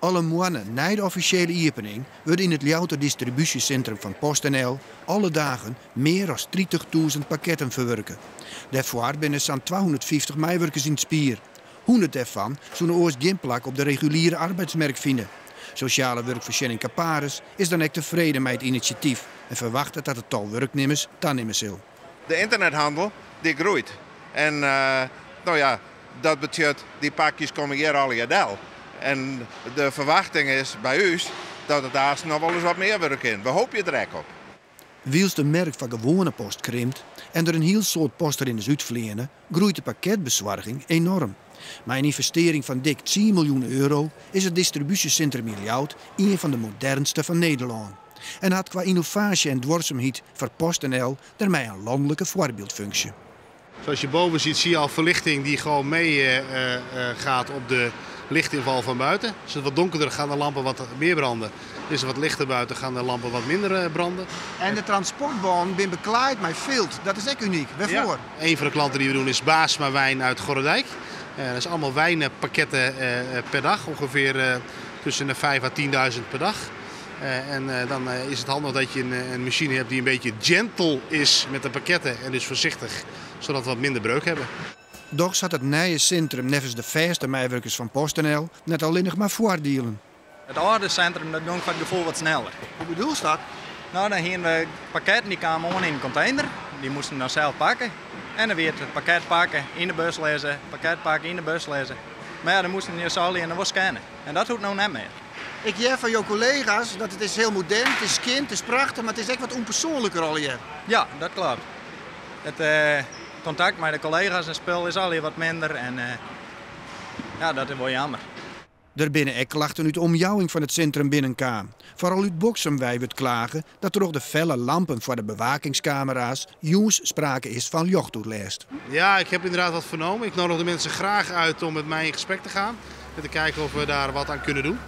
Alle maanden na de officiële opening wordt in het Ljouwter distributiecentrum van PostNL alle dagen meer dan 30.000 pakketten verwerken. Daarvoor binnen zo'n 250 meewerkers in het spier. 100 daarvan zullen ooit geen plek op de reguliere arbeidsmarkt vinden. Sociale werkverzekering Caparis is dan ook tevreden met het initiatief en verwacht dat het aantal werknemers toenemen zal. De internethandel die groeit. En dat betekent die pakjes komen hier al jadel. En de verwachting is bij u dat het daar nog wel eens wat meer werk in. We hopen je er ook op. Wiels de merk van gewone post krimpt en er een heel soort post erin is uitvliegen, groeit de pakketbezorging enorm. Met een investering van dik 10 miljoen euro is het distributiecentrum in Ljouwt een van de modernste van Nederland. En had qua innovatie en dwarsomheid voor PostNL daarmee een landelijke voorbeeldfunctie. Zoals je boven ziet, zie je al verlichting die gewoon mee gaat op de lichtinval van buiten. Is het wat donkerder gaan de lampen wat meer branden. Is het wat lichter buiten gaan de lampen wat minder branden. En de transportbaan ben bekleed met vilt. Dat is echt uniek. Waarvoor? Ja. Een van de klanten die we doen is Baasma Wijn uit Gorredijk. Dat is allemaal wijnpakketten per dag. Ongeveer tussen de 5.000 à 10.000 per dag. Dan is het handig dat je een machine hebt die een beetje gentle is met de pakketten. En dus voorzichtig, zodat we wat minder breuk hebben. Doch zat het nieuwe centrum nevens de vaste meewerkers van PostNL net alleen nog maar voordelen. Het oude centrum dat ging van het gevoel wat sneller. Hoe bedoel je dat? Nou, dan gingen we pakketten die kwamen gewoon in een container. Die moesten we dan zelf pakken. En dan weer het pakket pakken, in de bus lezen, pakket pakken, in de bus lezen. Maar ja, dan moesten we zo en dan was scannen. En dat hoeft nou net meer. Ik hoor van jouw collega's dat het is heel modern, het is kind, het is prachtig, maar het is echt wat onpersoonlijker al hier. Ja, dat klopt. Het contact met de collega's en spul is al hier wat minder en ja, dat is wel jammer. Er binnen ook klachten uit de omjouwing van het centrum binnenkwam. Vooral uit Boksumwijk wordt klagen dat er ook de felle lampen voor de bewakingscamera's jongens sprake is van jochtoerlijst. Ja, ik heb inderdaad wat vernomen. Ik nodig de mensen graag uit om met mij in gesprek te gaan. En te kijken of we daar wat aan kunnen doen.